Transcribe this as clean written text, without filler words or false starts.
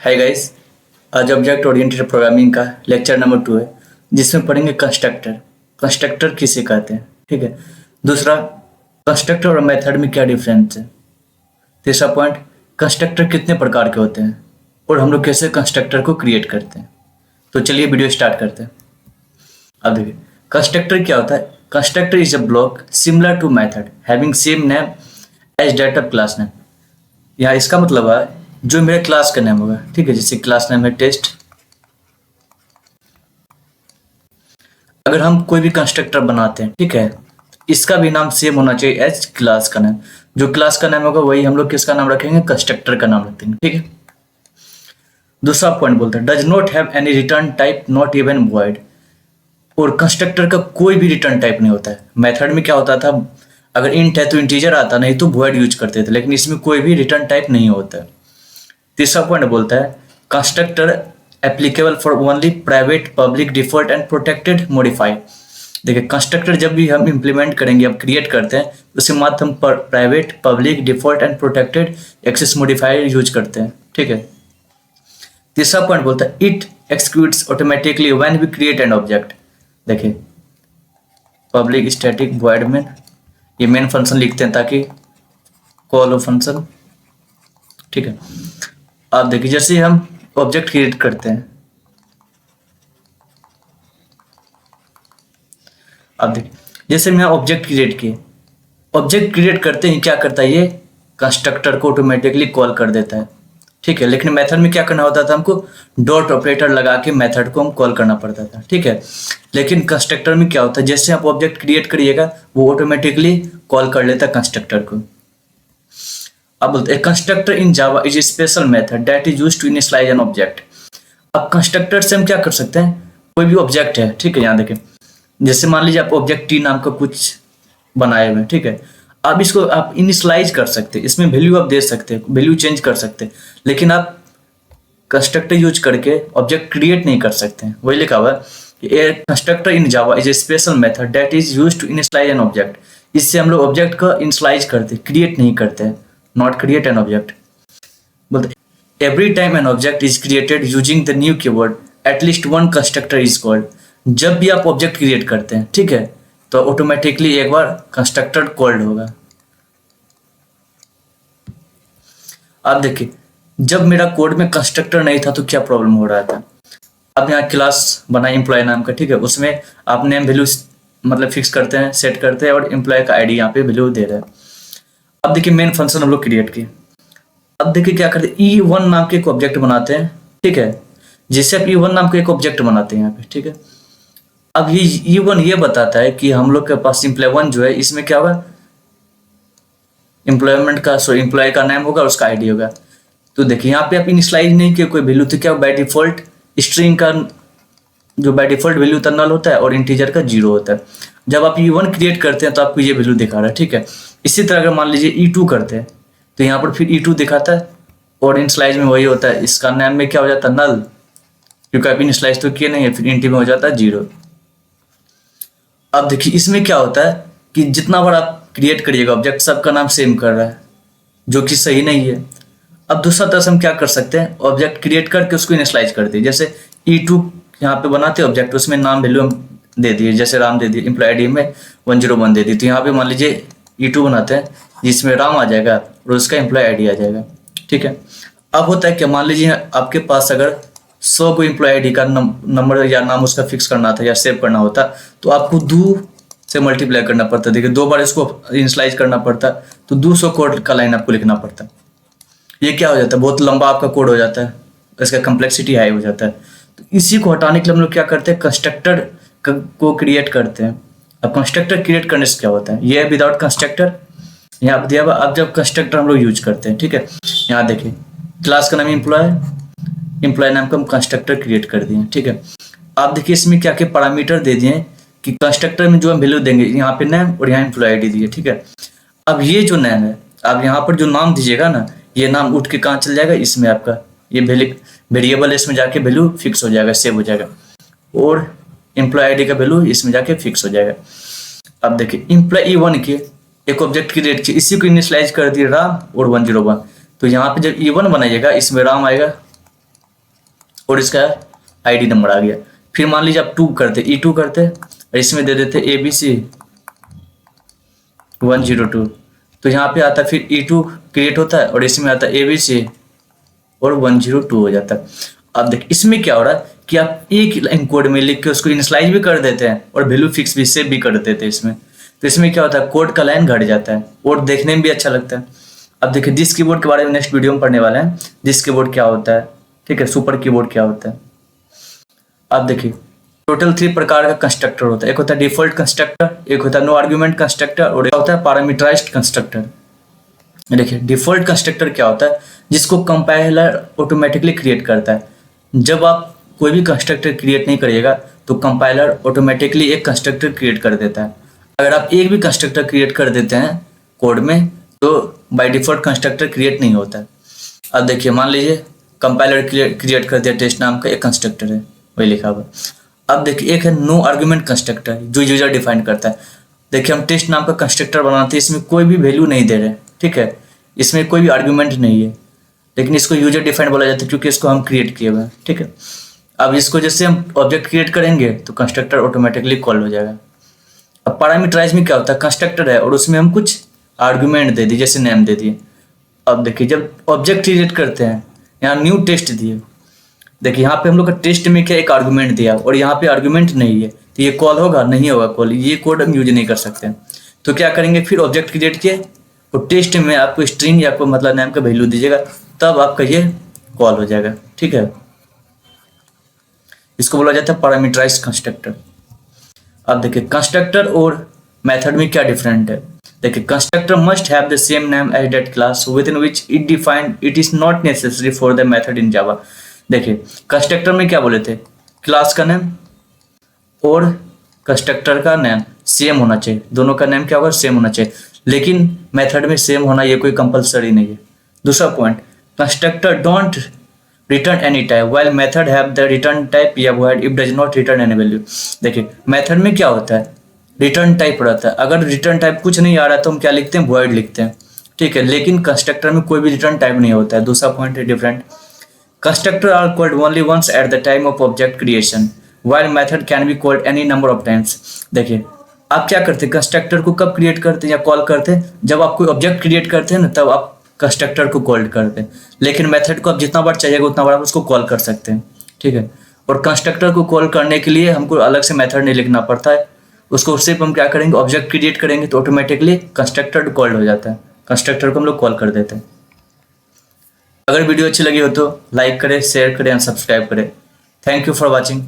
Hi guys. आज object oriented programming का lecture number 2 है, जिसमें पढ़ेंगे कंस्ट्रक्टर। कंस्ट्रक्टर किसे कहते हैं, ठीक है। दूसरा, कंस्ट्रक्टर और मेथड में क्या डिफरेंस है। तीसरा पॉइंट, कंस्ट्रक्टर कितने प्रकार के होते हैं और हम लोग कैसे कंस्ट्रक्टर को क्रिएट करते हैं। तो चलिए वीडियो स्टार्ट करते हैं। अब देखिए, कंस्ट्रक्टर क्या होता है। Constructor is a block similar to method having same name as that of class name. यहाँ इसका मतलब है जो मेरे क्लास का नेम होगा, ठीक है। जैसे क्लास नेम है टेस्ट। अगर हम कोई भी कंस्ट्रक्टर बनाते हैं, ठीक है, इसका भी नाम सेम होना चाहिए एज क्लास का नाम। जो क्लास का नाम होगा वही हम लोग किसका नाम रखेंगे, कंस्ट्रक्टर का नाम रखेंगे, ठीक है। दूसरा पॉइंट बोलते हैं does not have any return type not even void. और कंस्ट्रक्टर का कोई भी रिटर्न टाइप नहीं होता है। मेथड में क्या होता था, अगर इंट है तो इंटीजर आता, नहीं तो वॉइड यूज करते थे, लेकिन इसमें कोई भी रिटर्न टाइप नहीं होता है। तीसरा पॉइंट बोलता है constructor applicable for only private public default and protected modify. देखिए, कंस्ट्रक्टर जब भी हम इंप्लीमेंट करेंगे, अब क्रिएट करते हैं, उसके बाद हम private public default and protected access modifier use करते हैं, ठीक है। तीसरा पॉइंट बोलता है it executes automatically when we create an object. देखिए, पब्लिक स्टैटिक वॉइड मेन, ये मेन फंक्शन लिखते हैं ताकि कॉल ऑफ फंक्शन, ठीक है। आप देखिए, जैसे हम ऑब्जेक्ट क्रिएट करते हैं, आप देखिए जैसे मैं ऑब्जेक्ट क्रिएट किए, ऑब्जेक्ट क्रिएट करते ही क्या करता है, ये कंस्ट्रक्टर को ऑटोमेटिकली कॉल कर देता है, ठीक है। लेकिन मेथड में क्या करना होता था, हमको डॉट ऑपरेटर लगा के मेथड को हम कॉल करना पड़ता था, ठीक है। लेकिन कंस्ट्रक्टर में क्या होता है, जैसे आप ऑब्जेक्ट क्रिएट करिएगा वो ऑटोमेटिकली कॉल कर लेता है कंस्ट्रक्टर को। अब बोलते हैं constructor in Java is a special method that is used to initialize an object. अब कंस्ट्रक्टर से हम क्या कर सकते हैं, कोई भी ऑब्जेक्ट है, ठीक है। यहाँ देखें, जैसे मान लीजिए आप ऑब्जेक्ट टी नाम का कुछ बनाए हुए, ठीक है। आप इसको आप इनिशियलाइज कर सकते हैं, इसमें वैल्यू आप दे सकते हैं, वैल्यू चेंज कर सकते हैं, लेकिन आप कंस्ट्रक्टर यूज करके ऑब्जेक्ट क्रिएट नहीं कर सकते हैं। वही लिखा हुआ है constructor in Java is a special method that is used to initialize an object. इससे हम लोग ऑब्जेक्ट को इनिशियलाइज करते, क्रिएट नहीं करते हैं, not create an object. But every time an object is created using the new keyword, at least one constructor is called. जब भी आप ऑब्जेक्ट क्रिएट करते हैं, ठीक है, तो ऑटोमेटिकली एक बार कंस्ट्रक्टर कॉल्ड होगा। आप देखिए, जब मेरा कोड में कंस्ट्रक्टर नहीं था तो क्या प्रॉब्लम हो रहा था। अब यहाँ क्लास बना एम्प्लॉय नाम का, ठीक है, उसमें आप नेम वैल्यू मतलब फिक्स करते हैं, सेट करते हैं, और एम्प्लॉय का आईडी यहाँ पे वैल्यू दे रहे हैं। अब देखिए मेन फंक्शन हम लोग क्रिएट किए। अब देखिए क्या करते हैं, E1 नाम के एक ऑब्जेक्ट बनाते हैं, ठीक है। जैसे आप E1 नाम का एक ऑब्जेक्ट बनाते हैं यहाँ पे, ठीक है। अब ये E1 ये बताता है कि हम लोग के पास एम्प्लॉय 1 जो है, इसमें क्या होगा, एम्प्लॉयमेंट का एम्प्लॉय का नाम होगा, उसका आईडी होगा। तो देखिए यहाँ पे आप इनिशियलाइज नहीं किए कोई वैल्यू, तो क्या बाय डिफॉल्ट स्ट्रिंग का जो बाय डिफॉल्ट वैल्यू था नल होता है और इंटीजर का 0 होता है। जब आप E1 क्रिएट करते हैं तो आपको ये वैल्यू दिखा रहा है, ठीक है। इसी तरह अगर मान लीजिए E2 करते हैं तो यहाँ पर फिर E2 दिखाता है, और इनिशियलाइज में वही होता है, इसका नाम में क्या हो जाता है, नल, क्योंकि आप इनिशियलाइज तो किए नहीं है, फिर इंट में हो जाता है 0। अब देखिए इसमें क्या होता है कि जितना बार आप क्रिएट करिएगा ऑब्जेक्ट, सबका नाम सेम कर रहा है, जो कि सही नहीं है। अब दूसरा तरह से हम क्या कर सकते हैं, ऑब्जेक्ट क्रिएट करके उसको इनिशियलाइज कर दिए। जैसे E2 यहाँ पे बनाते हैं ऑब्जेक्ट, उसमें नाम वैल्यू हम दे दिए, जैसे राम दे दिए, एम्प्लॉय आईडी में 101 दे दी। तो यहाँ पे मान लीजिए E2 बनाते हैं जिसमें राम आ जाएगा और उसका एम्प्लॉय आईडी आ जाएगा, ठीक है। अब होता है क्या, मान लीजिए आपके पास अगर 100 को एम्प्लॉय आईडी का नंबर या नाम उसका फिक्स करना था या सेव करना होता, तो आपको 2 से मल्टीप्लाई करना पड़ता। देखिए 2 बार इसको इनिशियलाइज करना पड़ता, तो 200 कोड का लाइन आपको लिखना पड़ता। ये क्या हो जाता है, बहुत लंबा आपका कोड हो जाता है, इसका कम्प्लेक्सिटी हाई हो जाता है। तो इसी को हटाने के लिए हम लोग क्या करते हैं, कंस्ट्रक्टर को क्रिएट करते हैं। अब कंस्ट्रक्टर क्रिएट करने से क्या होता है, ये है विदाउट कंस्ट्रक्टर, यहाँ दिया हुआ। अब जब कंस्ट्रक्टर हम लोग यूज करते हैं, ठीक है, यहाँ देखिए क्लास का नाम एम्प्लॉय, एम्प्लॉय नाम का हम कंस्ट्रक्टर क्रिएट कर दिए, ठीक है। आप देखिए इसमें क्या क्या पैरामीटर दे दिए कि कंस्ट्रक्टर में जो हम वैल्यू देंगे, यहाँ पे नेम और यहाँ एम्प्लॉय आईडी दिए, ठीक है। अब ये जो नेम है, आप यहाँ पर जो नाम दीजिएगा ना, ये नाम उठ के कहाँ चल जाएगा, इसमें आपका ये वेरिएबल, इसमें जाके वैल्यू फिक्स हो जाएगा, सेव हो जाएगा, और एम्प्लॉय आईडी का वैल्यू इसमें जाके फिक्स हो जाएगा। अब देखिए एम्प्लॉय E1 के एक ऑब्जेक्ट क्रिएट किया, इसी को इनिशियलाइज कर दिए राम और 101। तो यहाँ पे जब E1 बनाइएगा, इसमें राम आएगा और इसका आईडी नंबर आ गया। फिर मान लीजिए आप 2 करते, E2 करते और इसमें दे देते ABC 102, तो यहाँ पे आता है फिर E2 क्रिएट होता है और इसमें आता है ABC और 102 हो जाता है। अब देख इसमें क्या हो रहा है कि आप एक लाइन कोड में लिख के उसको इनिशियलाइज भी कर देते हैं और वैल्यू फिक्स भी सेव भी कर देते हैं इसमें। तो इसमें क्या होता है, कोड का लाइन घट जाता है और देखने में भी अच्छा लगता है। अब देखिए दिस कीबोर्ड के बारे में नेक्स्ट वीडियो में पढ़ने वाले हैं, दिस कीबोर्ड क्या होता है, ठीक है, सुपर कीबोर्ड क्या होता है। अब देखिए टोटल 3 प्रकार का कंस्ट्रक्टर होता है। एक होता है डिफॉल्ट कंस्ट्रक्टर, एक होता है नो आर्ग्यूमेंट कंस्ट्रक्टर और एक होता है पैरामीटराइज्ड कंस्ट्रक्टर। देखिए डिफॉल्ट कंस्ट्रक्टर क्या होता है, जिसको कंपाइलर ऑटोमेटिकली क्रिएट करता है। जब आप कोई भी कंस्ट्रक्टर क्रिएट नहीं करिएगा तो कंपाइलर ऑटोमेटिकली एक कंस्ट्रक्टर क्रिएट कर देता है। अगर आप एक भी कंस्ट्रक्टर क्रिएट कर देते हैं कोड में तो बाय डिफॉल्ट कंस्ट्रक्टर क्रिएट नहीं होता है। अब देखिए मान लीजिए कंपाइलर क्रिएट कर दिया टेस्ट नाम का एक कंस्ट्रक्टर है, वही लिखा हुआ। अब देखिए एक है नो आर्गुमेंट कंस्ट्रक्टर जो यूजर डिफाइन करता है। देखिए हम टेस्ट नाम का कंस्ट्रक्टर बनाते हैं, इसमें कोई भी वैल्यू नहीं दे रहे, ठीक है, इसमें कोई भी आर्गुमेंट नहीं है, लेकिन इसको यूजर डिफाइन बोला जाता है क्योंकि इसको हम क्रिएट किए हुए हैं, ठीक है। अब इसको जैसे हम ऑब्जेक्ट क्रिएट करेंगे तो कंस्ट्रक्टर ऑटोमेटिकली कॉल हो जाएगा। अब पैरामीटराइज में क्या होता है, कंस्ट्रक्टर है और उसमें हम कुछ आर्गुमेंट दे दिए, जैसे नेम दे दिए। अब देखिए जब ऑब्जेक्ट क्रिएट करते हैं, यहाँ न्यू टेस्ट दिए, देखिए यहाँ पे हम लोग का टेस्ट में क्या एक आर्गुमेंट दिया और यहाँ पे आर्गुमेंट नहीं है, तो ये कॉल होगा नहीं होगा कॉल, ये कोड हम यूज नहीं कर सकते। तो क्या करेंगे, फिर ऑब्जेक्ट क्रिएट किए और टेस्ट में आपको स्ट्रिंग या कोई मतलब नेम का वैल्यू दीजिएगा, तब आपका ये कॉल हो जाएगा, ठीक है। इसको बोला जाता है पैरामीटराइज्ड कंस्ट्रक्टर। अब देखिए कंस्ट्रक्टर और मेथड में क्या डिफरेंट है। देखिए constructor must have the same name as that class within which it defined, it is not necessary for the method in Java. देखिए कंस्ट्रक्टर में क्या बोले थे, क्लास का नेम और कंस्ट्रक्टर का नेम सेम होना चाहिए, दोनों का नेम क्या होगा, सेम होना चाहिए, लेकिन मेथड में सेम होना ये कोई कंपलसरी नहीं है। दूसरा point, constructor don't return any type while method have the return type या void if does not return any value. देखिए मेथड में क्या होता है, रिटर्न टाइप रहता है, अगर रिटर्न टाइप कुछ नहीं आ रहा है तो हम क्या लिखते हैं, वॉइड लिखते हैं, ठीक है, लेकिन कंस्ट्रक्टर में कोई भी रिटर्न टाइप नहीं होता है। दूसरा पॉइंट है different, constructor are called only once at the time of object creation while method can be called any number of times. देखिए आप क्या करते हैं, कंस्ट्रक्टर को कब क्रिएट करते हैं या कॉल करते हैं, जब आप कोई ऑब्जेक्ट क्रिएट करते हैं ना तब आप कंस्ट्रक्टर को कॉल करते हैं, लेकिन मेथड को आप जितना बार चाहिएगा उतना बार आप उसको कॉल कर सकते हैं, ठीक है। और कंस्ट्रक्टर को कॉल करने के लिए हमको अलग से मेथड नहीं लिखना पड़ता है, उसको सिर्फ हम क्या करेंगे, ऑब्जेक्ट क्रिएट करेंगे तो ऑटोमेटिकली कंस्ट्रक्टर कॉल्ड हो जाता है, कंस्ट्रक्टर को हम लोग कॉल कर देते हैं। अगर वीडियो अच्छी लगी हो तो लाइक करें, शेयर करें एंड सब्सक्राइब करें। Thank you for watching.